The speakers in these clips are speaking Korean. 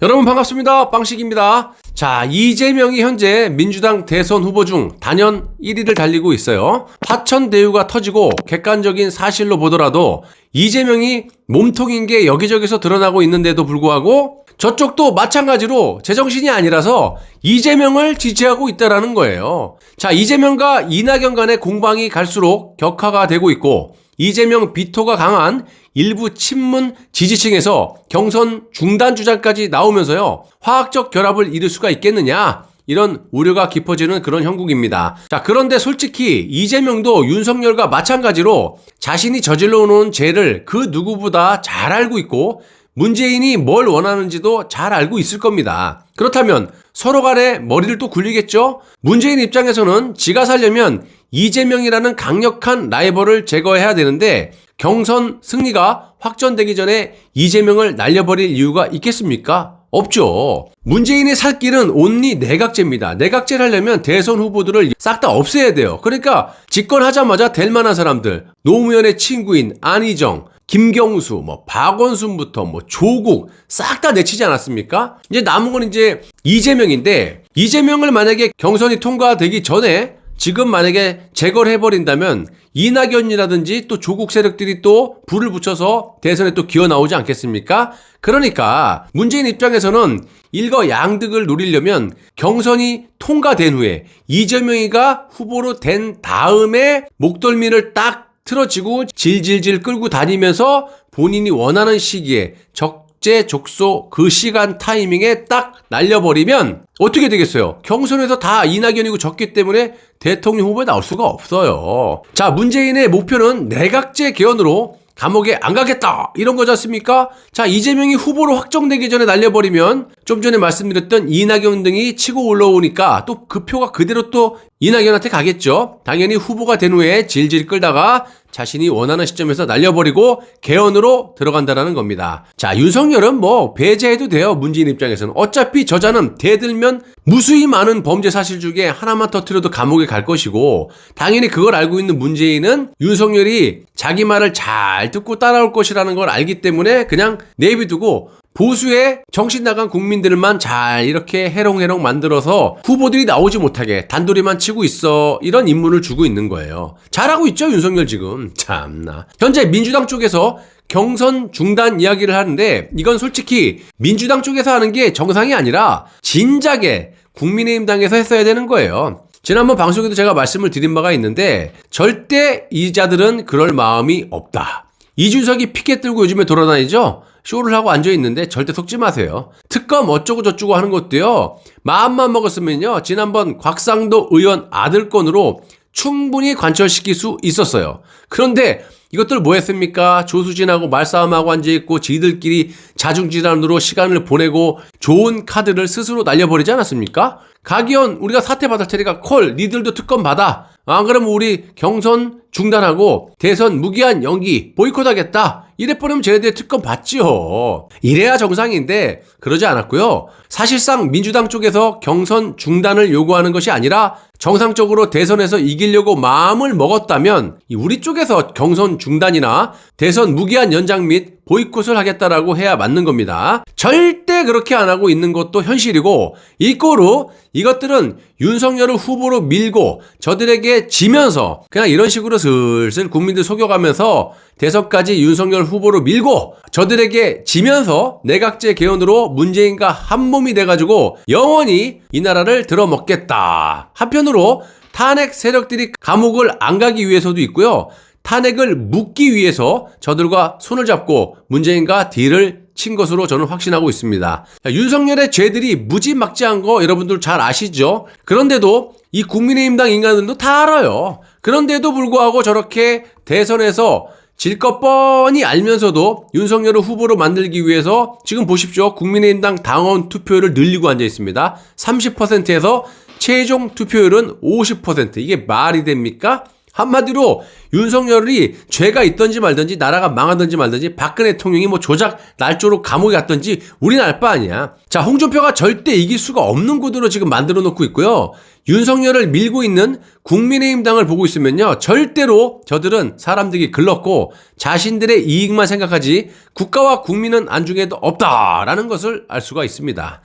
여러분 반갑습니다. 빵식입니다. 자, 이재명이 현재 민주당 대선 후보 중 단연 1위를 달리고 있어요. 화천 대유가 터지고 객관적인 사실로 보더라도 이재명이 몸통인 게 여기저기서 드러나고 있는데도 불구하고 저쪽도 마찬가지로 제정신이 아니라서 이재명을 지지하고 있다라는 거예요. 자, 이재명과 이낙연 간의 공방이 갈수록 격화가 되고 있고 이재명 비토가 강한 일부 친문 지지층에서 경선 중단 주장까지 나오면서요, 화학적 결합을 이룰 수가 있겠느냐, 이런 우려가 깊어지는 그런 형국입니다. 자, 그런데 솔직히 이재명도 윤석열과 마찬가지로 자신이 저질러 놓은 죄를 그 누구보다 잘 알고 있고 문재인이 뭘 원하는지도 잘 알고 있을 겁니다. 그렇다면 서로 간에 머리를 또 굴리겠죠? 문재인 입장에서는 지가 살려면 이재명이라는 강력한 라이벌을 제거해야 되는데 경선 승리가 확정되기 전에 이재명을 날려버릴 이유가 있겠습니까? 없죠. 문재인이 살 길은 온리 내각제입니다. 내각제를 하려면 대선 후보들을 싹 다 없애야 돼요. 그러니까 집권하자마자 될 만한 사람들, 노무현의 친구인 안희정, 김경수, 박원순부터 조국 싹 다 내치지 않았습니까? 이제 남은 건 이제 이재명인데, 이재명을 만약에 경선이 통과되기 전에 지금 만약에 제거를 해버린다면 이낙연이라든지 또 조국 세력들이 또 불을 붙여서 대선에 또 기어 나오지 않겠습니까? 그러니까 문재인 입장에서는 일거양득을 노리려면 경선이 통과된 후에 이재명이가 후보로 된 다음에 목덜미를 딱 틀어지고 질질질 끌고 다니면서 본인이 원하는 시기에 적재적소 그 시간 타이밍에 딱 날려버리면 어떻게 되겠어요? 경선에서 다 이낙연이고 졌기 때문에 대통령 후보에 나올 수가 없어요. 자, 문재인의 목표는 내각제 개헌으로 감옥에 안 가겠다, 이런 거지 않습니까? 자, 이재명이 후보로 확정되기 전에 날려버리면 좀 전에 말씀드렸던 이낙연 등이 치고 올라오니까 또 그 표가 그대로 또 이낙연한테 가겠죠. 당연히 후보가 된 후에 질질 끌다가 자신이 원하는 시점에서 날려버리고 개헌으로 들어간다는 겁니다. 자, 윤석열은 배제해도 돼요. 문재인 입장에서는. 어차피 저자는 대들면 무수히 많은 범죄 사실 중에 하나만 터뜨려도 감옥에 갈 것이고, 당연히 그걸 알고 있는 문재인은 윤석열이 자기 말을 잘 듣고 따라올 것이라는 걸 알기 때문에 그냥 내비두고 보수의 정신 나간 국민들만 잘 이렇게 해롱해롱 만들어서 후보들이 나오지 못하게 단도리만 치고 있어, 이런 임무를 주고 있는 거예요. 잘하고 있죠, 윤석열 지금. 참나. 현재 민주당 쪽에서 경선 중단 이야기를 하는데 이건 솔직히 민주당 쪽에서 하는 게 정상이 아니라 진작에 국민의힘 당에서 했어야 되는 거예요. 지난번 방송에도 제가 말씀을 드린 바가 있는데 절대 이자들은 그럴 마음이 없다. 이준석이 피켓 들고 요즘에 돌아다니죠? 쇼를 하고 앉아있는데 절대 속지 마세요. 특검 어쩌고 저쩌고 하는 것도요, 마음만 먹었으면요, 지난번 곽상도 의원 아들 건으로 충분히 관철시킬 수 있었어요. 그런데 이것들 뭐 했습니까? 조수진하고 말싸움하고 앉아있고 지들끼리 자중질환으로 시간을 보내고 좋은 카드를 스스로 날려버리지 않았습니까? 가기현 우리가 사퇴 받을 테니까 콜, 니들도 특검 받아. 안 그러면 우리 경선 중단하고 대선 무기한 연기 보이콧하겠다. 이래버리면 쟤네들 특검 받지요. 이래야 정상인데 그러지 않았고요. 사실상 민주당 쪽에서 경선 중단을 요구하는 것이 아니라 정상적으로 대선에서 이기려고 마음을 먹었다면 우리 쪽에서 경선 중단이나 대선 무기한 연장 및 보이콧을 하겠다라고 해야 맞는 겁니다. 절대 그렇게 안 하고 있는 것도 현실이고, 이꼬로 이것들은 윤석열을 후보로 밀고 저들에게 지면서 그냥 이런 식으로 슬슬 국민들 속여가면서 대선까지 윤석열 후보로 밀고 저들에게 지면서 내각제 개헌으로 문재인과 한몸이 돼가지고 영원히 이 나라를 들어먹겠다. 한편으로 탄핵 세력들이 감옥을 안 가기 위해서도 있고요, 탄핵을 묻기 위해서 저들과 손을 잡고 문재인과 딜을 친 것으로 저는 확신하고 있습니다. 윤석열의 죄들이 무지막지한 거 여러분들 잘 아시죠? 그런데도 이 국민의힘당 인간들도 다 알아요. 그런데도 불구하고 저렇게 대선에서 질 것 뻔히 알면서도 윤석열을 후보로 만들기 위해서 지금 보십시오. 국민의힘당 당원 투표율을 늘리고 앉아 있습니다. 30%에서 최종 투표율은 50%. 이게 말이 됩니까? 한마디로 윤석열이 죄가 있든지 말든지 나라가 망하든지 말든지 박근혜 대통령이 뭐 조작 날조로 감옥에 갔든지 우린 알 바 아니야. 자, 홍준표가 절대 이길 수가 없는 구도로 지금 만들어 놓고 있고요. 윤석열을 밀고 있는 국민의힘당을 보고 있으면요, 절대로 저들은 사람들이 글렀고 자신들의 이익만 생각하지 국가와 국민은 안중에도 없다라는 것을 알 수가 있습니다.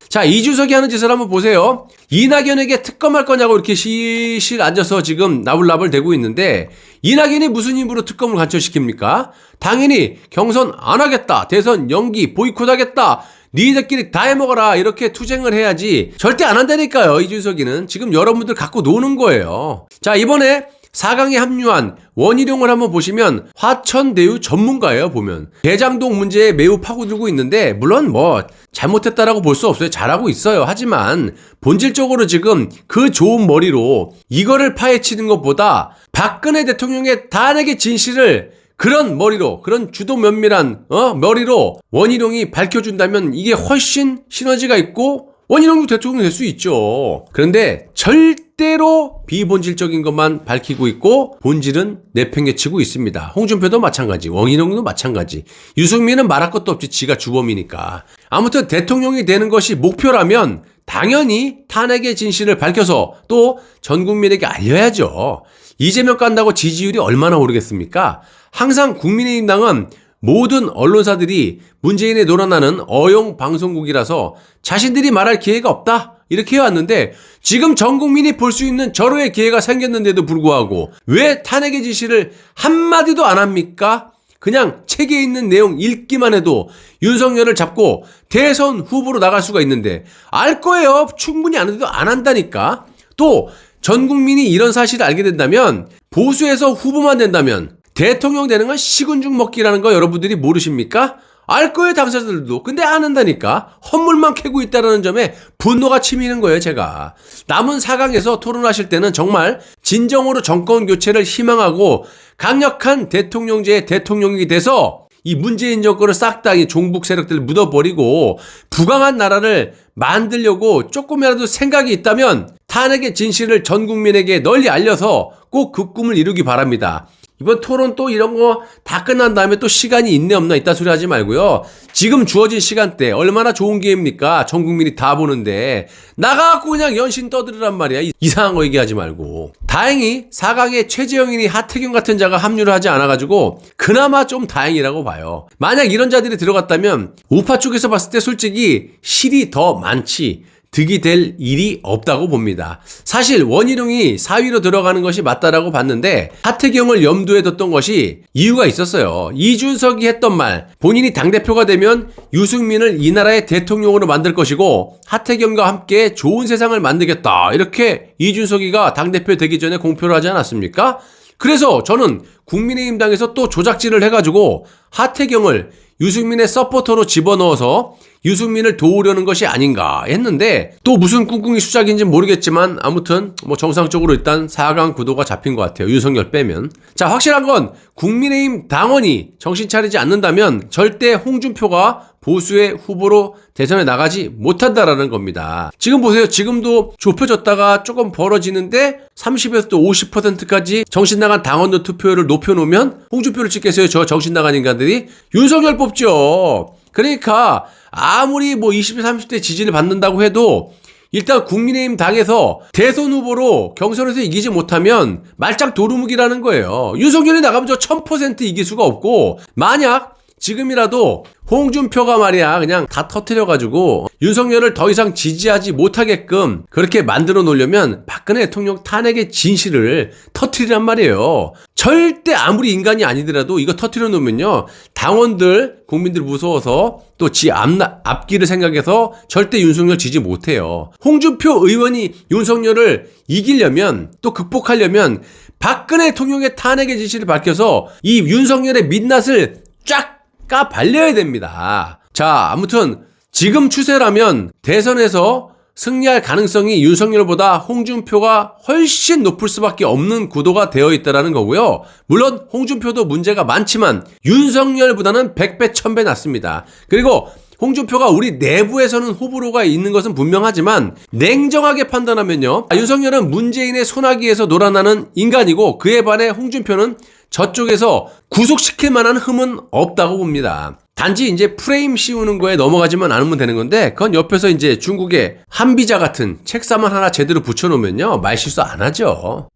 자, 이준석이 하는 짓을 한번 보세요. 이낙연에게 특검할 거냐고 이렇게 실실 앉아서 지금 나불나불 대고 있는데, 이낙연이 무슨 힘으로 특검을 간철시킵니까? 당연히 경선 안 하겠다, 대선 연기 보이콧하겠다, 니들끼리 다 해먹어라, 이렇게 투쟁을 해야지 절대 안 한다니까요. 이준석이는 지금 여러분들 갖고 노는 거예요. 자, 이번에 4강에 합류한 원희룡을 한번 보시면 화천대유 전문가예요. 보면 대장동 문제에 매우 파고들고 있는데, 물론 뭐 잘못했다라고 볼 수 없어요. 잘하고 있어요. 하지만 본질적으로 지금 그 좋은 머리로 이거를 파헤치는 것보다 박근혜 대통령의 탄핵의 진실을 그런 머리로, 그런 주도 면밀한 머리로 원희룡이 밝혀준다면 이게 훨씬 시너지가 있고 원희룡도 대통령이 될 수 있죠. 그런데 절대로 비본질적인 것만 밝히고 있고 본질은 내팽개치고 있습니다. 홍준표도 마찬가지, 원희룡도 마찬가지. 유승민은 말할 것도 없지, 지가 주범이니까. 아무튼 대통령이 되는 것이 목표라면 당연히 탄핵의 진실을 밝혀서 또 전 국민에게 알려야죠. 이재명 깐다고 지지율이 얼마나 오르겠습니까? 항상 국민의힘당은 모든 언론사들이 문재인의 논란하는 어용 방송국이라서 자신들이 말할 기회가 없다, 이렇게 해왔는데, 지금 전 국민이 볼 수 있는 절호의 기회가 생겼는데도 불구하고 왜 탄핵의 지시를 한마디도 안 합니까? 그냥 책에 있는 내용 읽기만 해도 윤석열을 잡고 대선 후보로 나갈 수가 있는데, 알 거예요. 충분히 아는데도 안 한다니까. 또 전 국민이 이런 사실을 알게 된다면, 보수에서 후보만 된다면 대통령 되는 건 식은 죽 먹기라는 거 여러분들이 모르십니까? 알 거예요, 당사자들도. 근데 안 한다니까. 헛물만 캐고 있다는 점에 분노가 치미는 거예요, 제가. 남은 4강에서 토론하실 때는 정말 진정으로 정권 교체를 희망하고 강력한 대통령제의 대통령이 돼서 이 문재인 정권을 싹 다 이 종북 세력들을 묻어버리고 부강한 나라를 만들려고 조금이라도 생각이 있다면 탄핵의 진실을 전 국민에게 널리 알려서 꼭 그 꿈을 이루기 바랍니다. 이번 토론 또 이런 거 다 끝난 다음에 또 시간이 있네 없나 이딴 소리 하지 말고요. 지금 주어진 시간대 얼마나 좋은 기회입니까? 전 국민이 다 보는데 나가갖고 그냥 연신 떠들으란 말이야. 이상한 거 얘기하지 말고. 다행히 4강에 최재형이니 하태경 같은 자가 합류를 하지 않아가지고 그나마 좀 다행이라고 봐요. 만약 이런 자들이 들어갔다면 우파 쪽에서 봤을 때 솔직히 실이 더 많지 득이 될 일이 없다고 봅니다. 사실 원희룡이 4위로 들어가는 것이 맞다라고 봤는데 하태경을 염두에 뒀던 것이 이유가 있었어요. 이준석이 했던 말, 본인이 당대표가 되면 유승민을 이 나라의 대통령으로 만들 것이고 하태경과 함께 좋은 세상을 만들겠다, 이렇게 이준석이가 당대표 되기 전에 공표를 하지 않았습니까? 그래서 저는 국민의힘당에서 또 조작질을 해가지고 하태경을 유승민의 서포터로 집어넣어서 유승민을 도우려는 것이 아닌가 했는데, 또 무슨 꿍꿍이 수작인지 모르겠지만 아무튼 뭐 정상적으로 일단 4강 구도가 잡힌 것 같아요. 윤석열 빼면. 자, 확실한 건 국민의힘 당원이 정신 차리지 않는다면 절대 홍준표가 보수의 후보로 대선에 나가지 못한다라는 겁니다. 지금 보세요. 지금도 좁혀졌다가 조금 벌어지는데 30에서 또 50%까지 정신 나간 당원들 투표율을 높여놓으면 홍준표를 찍겠어요? 저 정신 나간 인간들이? 윤석열 뽑죠. 그러니까 아무리 뭐 20대 30대 지지를 받는다고 해도 일단 국민의힘 당에서 대선 후보로 경선에서 이기지 못하면 말짱 도루묵이라는 거예요. 윤석열이 나가면 저 1000% 이길 수가 없고, 만약 지금이라도 홍준표가 말이야 그냥 다 터뜨려가지고 윤석열을 더 이상 지지하지 못하게끔 그렇게 만들어 놓으려면 박근혜 대통령 탄핵의 진실을 터뜨리란 말이에요. 절대 아무리 인간이 아니더라도 이거 터뜨려 놓으면요, 당원들, 국민들 무서워서 또 지 앞길을 생각해서 절대 윤석열 지지 못해요. 홍준표 의원이 윤석열을 이기려면, 또 극복하려면 박근혜 대통령의 탄핵의 진실을 밝혀서 이 윤석열의 민낯을 쫙 까발려야 됩니다. 자, 아무튼 지금 추세라면 대선에서 승리할 가능성이 윤석열보다 홍준표가 훨씬 높을 수밖에 없는 구도가 되어 있다는 거고요. 물론 홍준표도 문제가 많지만 윤석열보다는 100배 1000배 낫습니다. 그리고 홍준표가 우리 내부에서는 호불호가 있는 것은 분명하지만 냉정하게 판단하면요. 윤석열은 문재인의 손아귀에서 놀아나는 인간이고 그에 반해 홍준표는 저쪽에서 구속시킬 만한 흠은 없다고 봅니다. 단지 이제 프레임 씌우는 거에 넘어가지만 않으면 되는 건데 그건 옆에서 이제 중국의 한비자 같은 책사만 하나 제대로 붙여놓으면요. 말실수 안 하죠.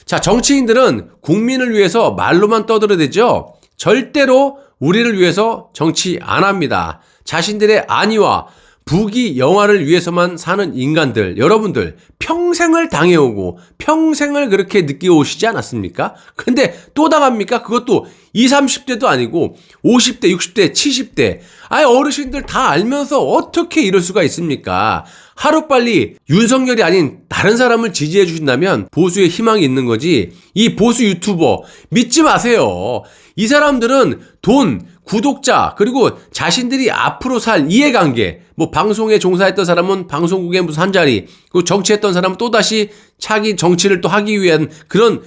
자, 정치인들은 국민을 위해서 말로만 떠들어대죠. 절대로 우리를 위해서 정치 안 합니다. 자신들의 안위와 부귀 영화를 위해서만 사는 인간들, 여러분들 평생을 당해오고 평생을 그렇게 느껴오시지 않았습니까? 근데 또 당합니까? 그것도 20, 30대도 아니고 50대, 60대, 70대. 아예 어르신들 다 알면서 어떻게 이럴 수가 있습니까? 하루빨리 윤석열이 아닌 다른 사람을 지지해 주신다면 보수의 희망이 있는 거지. 이 보수 유튜버 믿지 마세요. 이 사람들은 돈, 구독자, 그리고 자신들이 앞으로 살 이해관계, 뭐 방송에 종사했던 사람은 방송국에 무슨 한 자리, 그리고 정치했던 사람은 또다시 차기 정치를 또 하기 위한 그런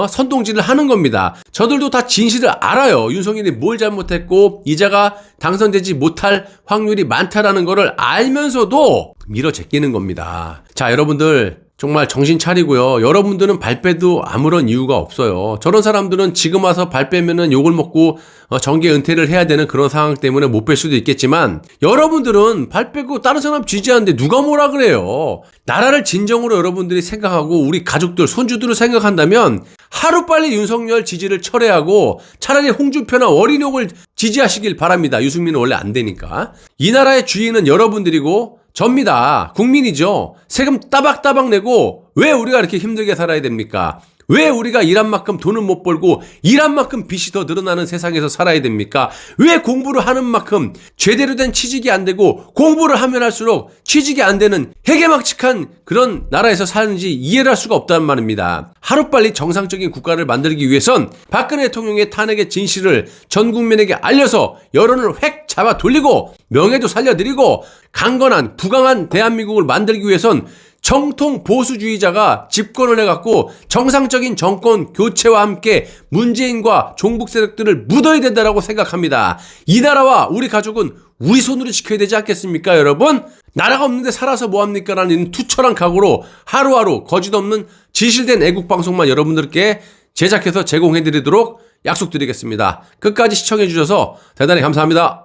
선동질을 하는 겁니다. 저들도 다 진실을 알아요. 윤석열이 뭘 잘못했고 이자가 당선되지 못할 확률이 많다라는 거를 알면서도 밀어 제끼는 겁니다. 자, 여러분들 정말 정신 차리고요. 여러분들은 발 빼도 아무런 이유가 없어요. 저런 사람들은 지금 와서 발 빼면은 욕을 먹고 정계 은퇴를 해야 되는 그런 상황 때문에 못 뺄 수도 있겠지만 여러분들은 발 빼고 다른 사람 지지하는데 누가 뭐라 그래요. 나라를 진정으로 여러분들이 생각하고 우리 가족들, 손주들을 생각한다면 하루빨리 윤석열 지지를 철회하고 차라리 홍준표나 원희룡을 지지하시길 바랍니다. 유승민은 원래 안 되니까. 이 나라의 주인은 여러분들이고 접니다. 국민이죠. 세금 따박따박 내고 왜 우리가 이렇게 힘들게 살아야 됩니까? 왜 우리가 일한 만큼 돈을 못 벌고 일한 만큼 빚이 더 늘어나는 세상에서 살아야 됩니까? 왜 공부를 하는 만큼 제대로 된 취직이 안 되고 공부를 하면 할수록 취직이 안 되는 해괴망측한 그런 나라에서 사는지 이해를 할 수가 없다는 말입니다. 하루빨리 정상적인 국가를 만들기 위해선 박근혜 대통령의 탄핵의 진실을 전 국민에게 알려서 여론을 획 잡아 돌리고 명예도 살려드리고 강건한 부강한 대한민국을 만들기 위해선 정통 보수주의자가 집권을 해갖고 정상적인 정권 교체와 함께 문재인과 종북 세력들을 묻어야 된다고 생각합니다. 이 나라와 우리 가족은 우리 손으로 지켜야 되지 않겠습니까, 여러분? 나라가 없는데 살아서 뭐합니까? 라는 투철한 각오로 하루하루 거짓없는 진실된 애국방송만 여러분들께 제작해서 제공해드리도록 약속드리겠습니다. 끝까지 시청해주셔서 대단히 감사합니다.